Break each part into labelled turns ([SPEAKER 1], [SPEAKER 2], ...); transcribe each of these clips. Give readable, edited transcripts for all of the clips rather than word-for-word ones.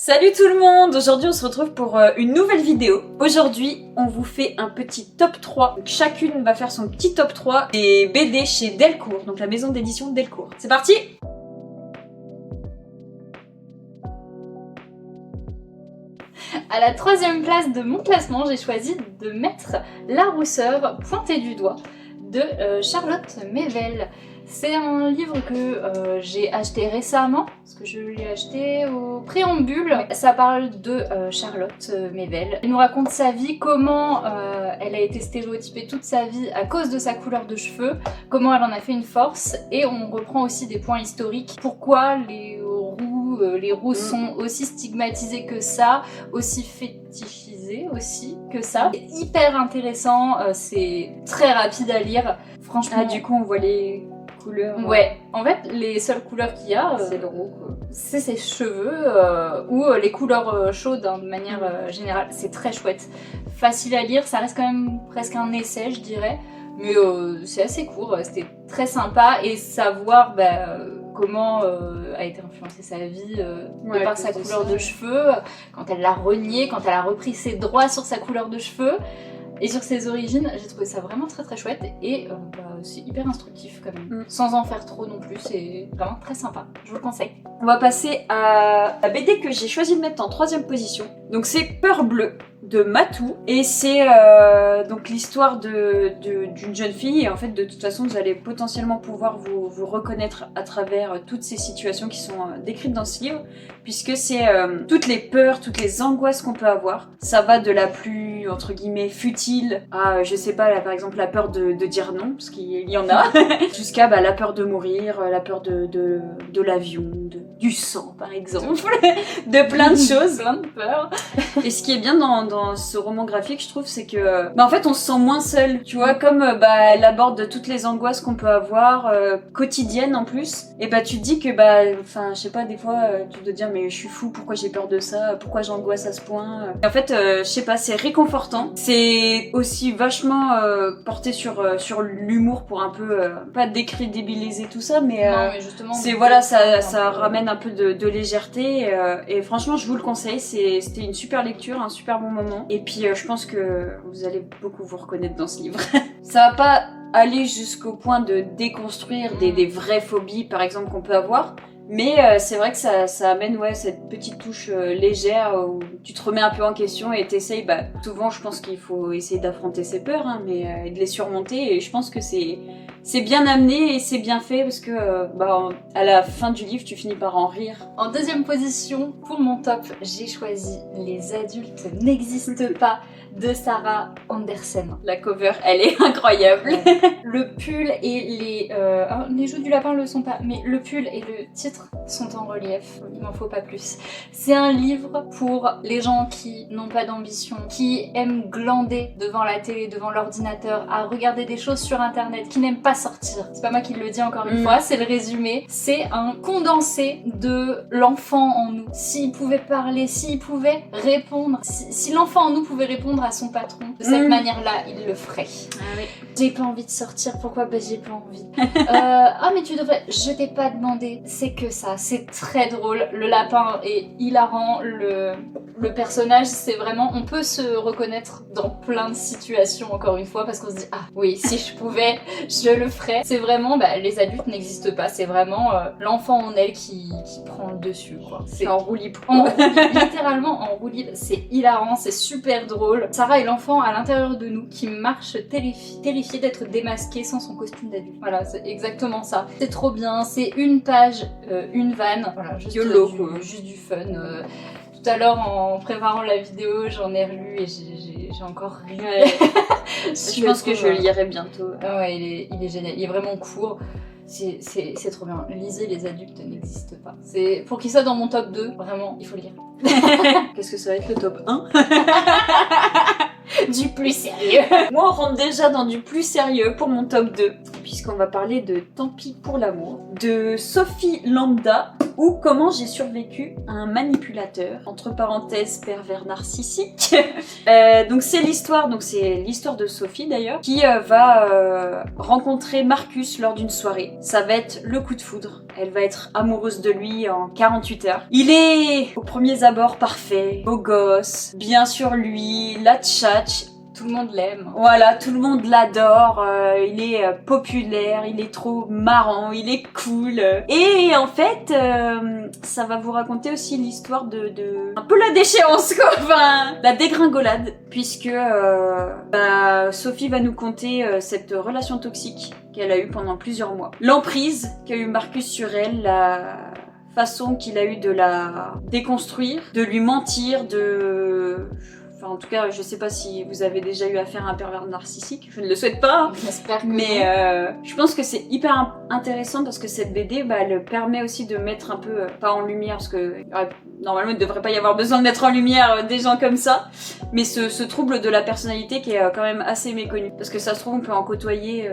[SPEAKER 1] Salut tout le monde! Aujourd'hui on se retrouve pour une nouvelle vidéo. Aujourd'hui on vous fait un petit top 3. Donc, chacune va faire son petit top 3 des BD chez Delcourt, donc la maison d'édition Delcourt. C'est parti!
[SPEAKER 2] À la troisième place de mon classement, j'ai choisi de mettre La rousseur pointée du doigt de Charlotte Mével. C'est un livre que j'ai acheté récemment, parce que je l'ai acheté au préambule. Ça parle de Charlotte Mével. Elle nous raconte sa vie, comment elle a été stéréotypée toute sa vie à cause de sa couleur de cheveux, comment elle en a fait une force, et on reprend aussi des points historiques. Pourquoi les roux sont aussi stigmatisés que ça, aussi fétichisés aussi que ça. C'est hyper intéressant, c'est très rapide à lire, franchement.
[SPEAKER 1] Ah du coup on voit les couleurs.
[SPEAKER 2] Ouais, en fait les seules couleurs qu'il y a,
[SPEAKER 1] c'est le roux quoi.
[SPEAKER 2] C'est ses cheveux ou les couleurs chaudes hein, de manière générale. C'est très chouette, facile à lire, ça reste quand même presque un essai je dirais, mais c'est assez court, c'était très sympa et savoir comment a été influencée sa vie de par sa couleur de cheveux, quand elle l'a renié, quand elle a repris ses droits sur sa couleur de cheveux et sur ses origines. J'ai trouvé ça vraiment très très chouette et c'est hyper instructif quand même, sans en faire trop non plus, c'est vraiment très sympa, je vous le conseille.
[SPEAKER 1] On va passer à la BD que j'ai choisi de mettre en troisième position. Donc c'est Peur bleue de Matou et c'est donc l'histoire d'une jeune fille et en fait de toute façon vous allez potentiellement pouvoir vous reconnaître à travers toutes ces situations qui sont décrites dans ce livre puisque c'est toutes les peurs, toutes les angoisses qu'on peut avoir. Ça va de la plus entre guillemets futile à je sais pas là, par exemple la peur de dire non parce qu'il y en a jusqu'à la peur de mourir, la peur de l'avion, du sang par exemple, de plein de choses,
[SPEAKER 2] plein de peurs.
[SPEAKER 1] Et ce qui est bien dans ce roman graphique, je trouve, c'est que en fait on se sent moins seul, tu vois, comme elle aborde toutes les angoisses qu'on peut avoir quotidiennes en plus, et tu te dis que enfin je sais pas, des fois tu te dis mais je suis fou, pourquoi j'ai peur de ça, pourquoi j'angoisse à ce point. Et en fait je sais pas, c'est réconfortant, c'est aussi vachement porté sur l'humour pour un peu pas décrédibiliser tout ça, mais,
[SPEAKER 2] non, mais justement,
[SPEAKER 1] c'est voilà, ça ramène un peu de légèreté et franchement je vous le conseille, c'était une super lecture, un super bon moment. Et puis je pense que vous allez beaucoup vous reconnaître dans ce livre. Ça va pas aller jusqu'au point de déconstruire des vraies phobies par exemple qu'on peut avoir, mais c'est vrai que ça amène cette petite touche légère où tu te remets un peu en question et t'essayes, souvent je pense qu'il faut essayer d'affronter ses peurs hein, mais de les surmonter, et je pense que c'est bien amené et c'est bien fait parce que à la fin du livre tu finis par en rire.
[SPEAKER 2] En deuxième position pour mon top, j'ai choisi Les adultes n'existent pas de Sarah Andersen.
[SPEAKER 1] La cover elle est incroyable.
[SPEAKER 2] Le pull et les joues du lapin le sont pas, mais le pull et le titre sont en relief, il m'en faut pas plus. C'est un livre pour les gens qui n'ont pas d'ambition, qui aiment glander devant la télé, devant l'ordinateur, à regarder des choses sur internet, qui n'aiment pas sortir. C'est pas moi qui le dis encore une fois, c'est le résumé. C'est un condensé de l'enfant en nous. S'il pouvait parler, s'il pouvait répondre, si l'enfant en nous pouvait répondre à son patron de cette manière-là, il le ferait.
[SPEAKER 1] Ah oui.
[SPEAKER 2] J'ai pas envie de sortir, pourquoi? J'ai pas envie. Ah mais tu devrais, je t'ai pas demandé. C'est que ça, c'est très drôle. Le lapin est hilarant, le personnage, c'est vraiment, on peut se reconnaître dans plein de situations encore une fois parce qu'on se dit ah oui, si je pouvais, je le ferais. C'est vraiment, les adultes n'existent pas, c'est vraiment l'enfant en elle qui prend le dessus quoi.
[SPEAKER 1] C'est en roue libre.
[SPEAKER 2] Littéralement en roue libre, c'est hilarant, c'est super drôle. Sarah est l'enfant à l'intérieur de nous qui marche terrifié d'être démasqué sans son costume d'adulte. Voilà, c'est exactement ça. C'est trop bien, c'est une page, une vanne, voilà, juste du fun. Tout à l'heure en préparant la vidéo, j'en ai relu et j'ai encore ri.
[SPEAKER 1] Ouais. Je pense que je le lirai bientôt.
[SPEAKER 2] Ah ouais, il est génial, il est vraiment court. C'est trop bien. Lisez Les adultes n'existent pas. C'est pour qu'il soit dans mon top 2, vraiment, il faut le lire.
[SPEAKER 1] Qu'est-ce que ça va être le top 1?
[SPEAKER 2] Du plus sérieux.
[SPEAKER 1] Moi on rentre déjà dans du plus sérieux pour mon top 2, puisqu'on va parler de Tant pis pour l'amour de Sophie Lambda. ou comment j'ai survécu à un manipulateur, entre parenthèses pervers narcissique. Donc c'est l'histoire de Sophie d'ailleurs, qui va rencontrer Marcus lors d'une soirée. Ça va être le coup de foudre. Elle va être amoureuse de lui en 48 heures. Il est au premier abord parfait, beau gosse, bien sur lui, la tchatch.
[SPEAKER 2] Tout le monde l'aime.
[SPEAKER 1] Voilà, tout le monde l'adore, il est populaire, il est trop marrant, il est cool. Et en fait, ça va vous raconter aussi l'histoire de un peu la déchéance, quoi, enfin, la dégringolade, puisque Sophie va nous conter cette relation toxique qu'elle a eue pendant plusieurs mois. L'emprise qu'a eu Marcus sur elle, la façon qu'il a eu de la déconstruire, de lui mentir, en tout cas, je sais pas si vous avez déjà eu affaire à un pervers narcissique, je ne le souhaite pas.
[SPEAKER 2] J'espère que
[SPEAKER 1] mais je pense que c'est hyper intéressant parce que cette BD, elle permet aussi de mettre un peu, pas en lumière, parce que normalement il ne devrait pas y avoir besoin de mettre en lumière des gens comme ça, mais ce trouble de la personnalité qui est quand même assez méconnu. Parce que ça se trouve, on peut en côtoyer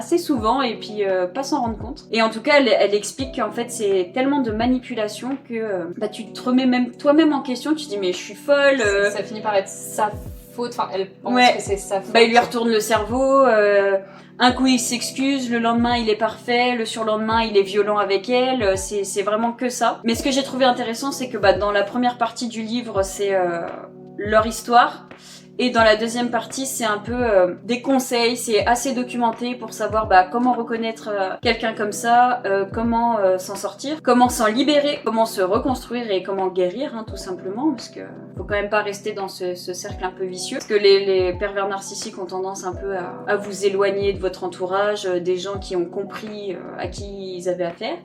[SPEAKER 1] assez souvent et puis pas s'en rendre compte. Et en tout cas, elle explique qu'en fait c'est tellement de manipulation que tu te remets même toi-même en question, tu te dis mais je suis folle.
[SPEAKER 2] Ça finit par être sa faute, enfin elle pense que c'est sa faute.
[SPEAKER 1] Il lui retourne le cerveau, un coup il s'excuse, le lendemain il est parfait, le surlendemain il est violent avec elle, c'est vraiment que ça. Mais ce que j'ai trouvé intéressant, c'est que dans la première partie du livre, c'est leur histoire. Et dans la deuxième partie, c'est un peu des conseils, c'est assez documenté pour savoir comment reconnaître quelqu'un comme ça, comment s'en sortir, comment s'en libérer, comment se reconstruire et comment guérir, tout simplement, parce que faut quand même pas rester dans ce cercle un peu vicieux, parce que les pervers narcissiques ont tendance un peu à vous éloigner de votre entourage, des gens qui ont compris à qui ils avaient affaire,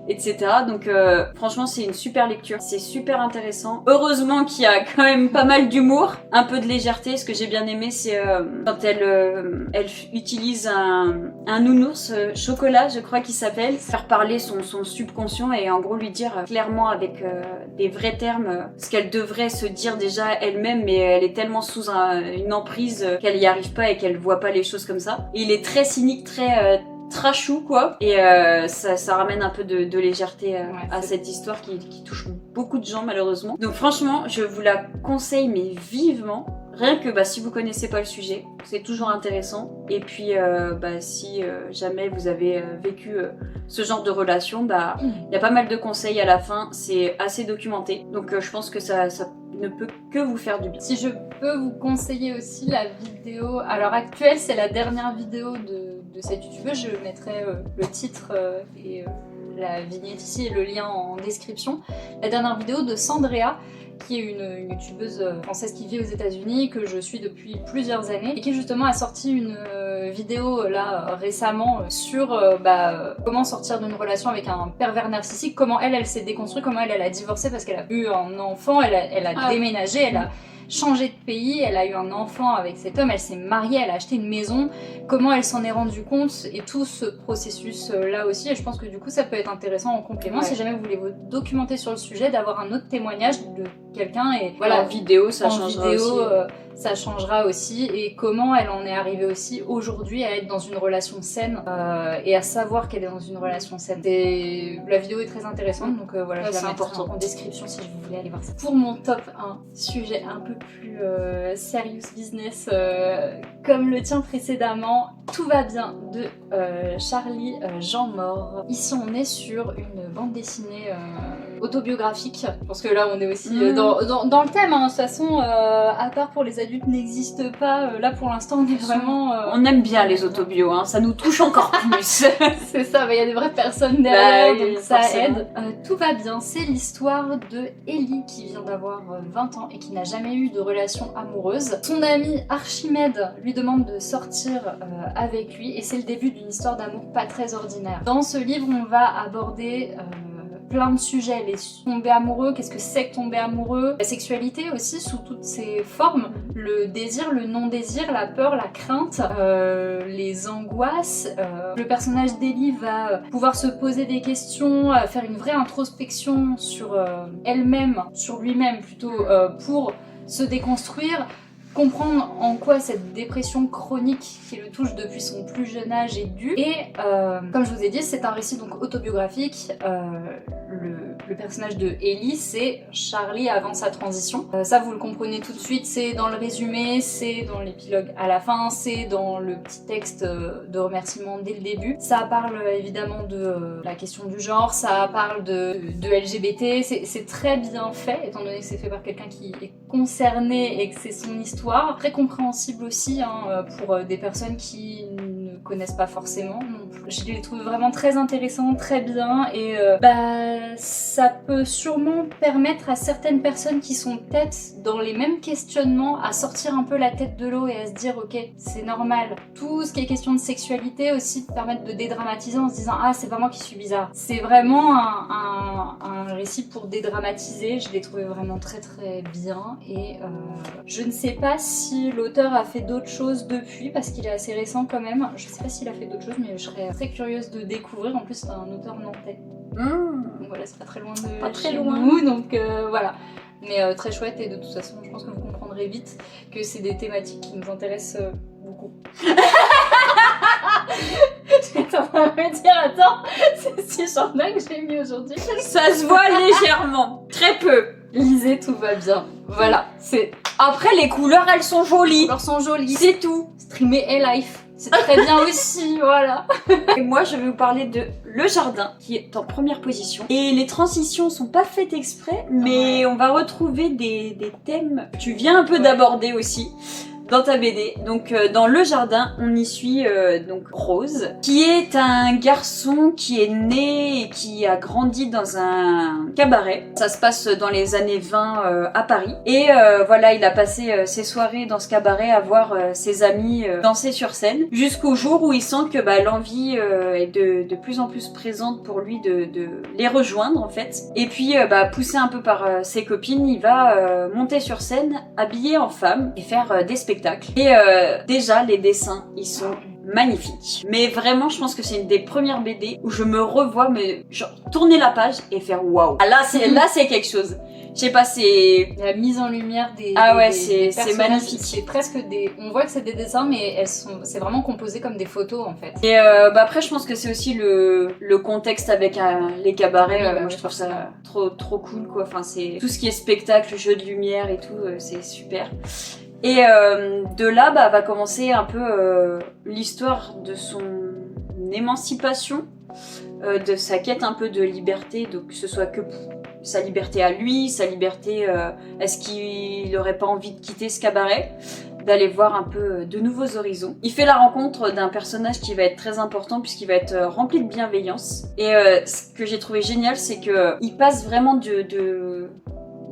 [SPEAKER 1] etc. Donc franchement, c'est une super lecture, c'est super intéressant. Heureusement qu'il y a quand même pas mal d'humour, un peu de légèreté. Ce que j'ai bien aimé, c'est quand elle utilise un nounours chocolat, je crois qu'il s'appelle, faire parler son subconscient et en gros lui dire clairement avec des vrais termes ce qu'elle devrait se dire déjà elle-même, mais elle est tellement sous une emprise qu'elle y arrive pas et qu'elle voit pas les choses comme ça. Et il est très cynique, très trashou quoi, et ça ramène un peu de légèreté à cette histoire qui touche beaucoup de gens malheureusement. Donc franchement, je vous la conseille mais vivement. Rien que si vous connaissez pas le sujet, c'est toujours intéressant. Et puis si jamais vous avez vécu ce genre de relation, il y a pas mal de conseils à la fin, c'est assez documenté. Donc je pense que ça ne peut que vous faire du bien.
[SPEAKER 2] Si je peux vous conseiller aussi la vidéo, à l'heure actuelle c'est la dernière vidéo de cette youtubeuse, je mettrai le titre et la vignette ici et le lien en description. La dernière vidéo de Sandrea, qui est une youtubeuse française qui vit aux États-Unis, que je suis depuis plusieurs années, et qui justement a sorti une vidéo là récemment sur comment sortir d'une relation avec un pervers narcissique, comment elle s'est déconstruite, comment elle a divorcé parce qu'elle a eu un enfant, elle a déménagé, elle a changé de pays, elle a eu un enfant avec cet homme, elle s'est mariée, elle a acheté une maison, comment elle s'en est rendue compte et tout ce processus là aussi, et je pense que du coup ça peut être intéressant en complément si jamais vous voulez vous documenter sur le sujet, d'avoir un autre témoignage de quelqu'un, et voilà,
[SPEAKER 1] en vidéo ça changera aussi.
[SPEAKER 2] Ça changera aussi, et comment elle en est arrivée aussi aujourd'hui à être dans une relation saine et à savoir qu'elle est dans une relation saine. La vidéo est très intéressante, donc voilà, je la mettrai en description si vous voulez aller voir ça. Pour mon top 1, sujet un peu plus serious business, comme le tien précédemment, Tout va bien de Charlie Jean Mort. Ici on est sur une bande dessinée autobiographique, parce que là on est aussi dans le thème, de toute façon, à part pour les adultes n'existe pas, là pour l'instant on est vraiment...
[SPEAKER 1] On aime bien les autobios, ça nous touche encore plus.
[SPEAKER 2] C'est ça, il y a des vraies personnes derrière, donc ça aide. Tout va bien, c'est l'histoire de Ellie qui vient d'avoir 20 ans et qui n'a jamais eu de relation amoureuse. Son ami Archimède lui demande de sortir avec lui, et c'est le début d'une histoire d'amour pas très ordinaire. Dans ce livre on va aborder plein de sujets, les tomber amoureux, qu'est-ce que c'est que tomber amoureux, la sexualité aussi sous toutes ses formes, le désir, le non-désir, la peur, la crainte, les angoisses. Le personnage d'Ellie va pouvoir se poser des questions, faire une vraie introspection sur elle-même, sur lui-même plutôt, pour se déconstruire, comprendre en quoi cette dépression chronique qui le touche depuis son plus jeune âge est due. Et comme je vous ai dit, c'est un récit donc autobiographique. Le personnage de Ellie, c'est Charlie avant sa transition. Ça, vous le comprenez tout de suite, c'est dans le résumé, c'est dans l'épilogue à la fin, c'est dans le petit texte de remerciement dès le début. Ça parle évidemment de la question du genre, ça parle de LGBT, c'est très bien fait, étant donné que c'est fait par quelqu'un qui est concerné et que c'est son histoire. Très compréhensible aussi pour des personnes qui ne connaissent pas forcément. Je les trouve vraiment très intéressants, très bien, et ça peut sûrement permettre à certaines personnes qui sont peut-être dans les mêmes questionnements à sortir un peu la tête de l'eau et à se dire ok, c'est normal. Tout ce qui est question de sexualité aussi, permettre de dédramatiser en se disant ah, c'est pas moi qui suis bizarre. C'est vraiment un récit pour dédramatiser. Je l'ai trouvé vraiment très très bien, et je ne sais pas si l'auteur a fait d'autres choses depuis parce qu'il est assez récent quand même. Je sais pas s'il a fait d'autres choses, mais je serais très curieuse de découvrir. En plus, c'est un auteur nantais. Donc voilà, c'est pas très loin de chez nous, donc voilà. Mais très chouette, et de toute façon, je pense que vous comprendrez vite que c'est des thématiques qui nous intéressent beaucoup. J'étais en train de me dire, attends, c'est si Jordan que j'ai mis aujourd'hui.
[SPEAKER 1] Ça se voit légèrement, très peu.
[SPEAKER 2] Lisez, tout va bien. Voilà, c'est...
[SPEAKER 1] Après, les couleurs, elles sont jolies.
[SPEAKER 2] Les couleurs sont jolies.
[SPEAKER 1] C'est tout.
[SPEAKER 2] Streamer A-Life. C'est très bien aussi, voilà.
[SPEAKER 1] Et moi, je vais vous parler de Le Jardin, qui est en première position. Et les transitions sont pas faites exprès, mais on va retrouver des thèmes que tu viens un peu d'aborder aussi dans ta BD. Donc dans Le Jardin, on y suit donc Rose, qui est un garçon qui est né et qui a grandi dans un cabaret. Ça se passe dans les années 20 à Paris. Et voilà, il a passé ses soirées dans ce cabaret à voir ses amis danser sur scène, jusqu'au jour où il sent que l'envie est de plus en plus présente pour lui de les rejoindre en fait. Et puis poussé un peu par ses copines, il va monter sur scène habillé en femme et faire des spectacles. Et déjà les dessins ils sont magnifiques. Mais vraiment je pense que c'est une des premières BD où je me revois mais genre tourner la page et faire waouh. Ah, là c'est quelque chose. Je sais pas, c'est
[SPEAKER 2] la mise en lumière des
[SPEAKER 1] c'est magnifique.
[SPEAKER 2] C'est presque des, on voit que c'est des dessins mais c'est vraiment composé comme des photos en fait.
[SPEAKER 1] Et après je pense que c'est aussi le contexte avec les cabarets. Moi je trouve ça trop cool quoi. Enfin c'est tout ce qui est spectacle, jeu de lumière et tout, c'est super. Et de là va commencer un peu l'histoire de son émancipation, de sa quête un peu de liberté, donc que ce soit que sa liberté à lui, sa liberté, est-ce qu'il aurait pas envie de quitter ce cabaret, d'aller voir un peu de nouveaux horizons. Il fait la rencontre d'un personnage qui va être très important puisqu'il va être rempli de bienveillance. Et ce que j'ai trouvé génial, c'est que il passe vraiment de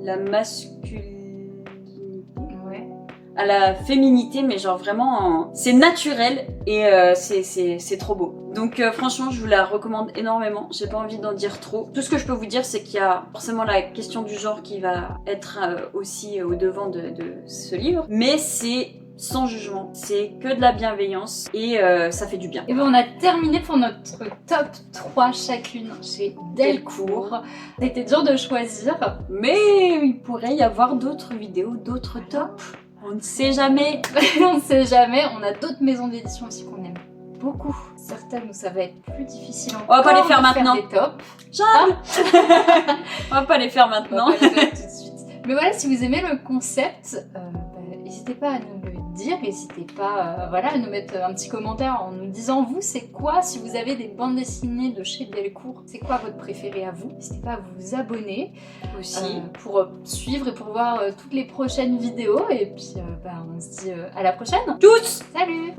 [SPEAKER 1] la masculinité à la féminité, mais genre vraiment c'est naturel et c'est trop beau. Donc franchement je vous la recommande énormément, j'ai pas envie d'en dire trop. Tout ce que je peux vous dire c'est qu'il y a forcément la question du genre qui va être aussi au devant de ce livre, mais c'est sans jugement, c'est que de la bienveillance et ça fait du bien.
[SPEAKER 2] Et on a terminé pour notre top 3 chacune chez Delcourt. C'était dur de choisir,
[SPEAKER 1] mais il pourrait y avoir d'autres vidéos, d'autres tops. On ne sait jamais.
[SPEAKER 2] On ne sait jamais. On a d'autres maisons d'édition aussi qu'on aime beaucoup. Certaines où ça va être plus difficile encore.
[SPEAKER 1] On va pas les faire maintenant.
[SPEAKER 2] Des tops.
[SPEAKER 1] On va pas les faire maintenant.
[SPEAKER 2] On va pas les faire tout de suite. Mais voilà, si vous aimez le concept, n'hésitez pas à nous le dire. N'hésitez pas à nous mettre un petit commentaire en nous disant vous, c'est quoi, si vous avez des bandes dessinées de chez Delcourt, c'est quoi votre préféré à vous. N'hésitez pas à vous abonner aussi pour suivre et pour voir toutes les prochaines vidéos. Et puis on se dit à la prochaine.
[SPEAKER 1] Tous.
[SPEAKER 2] Salut.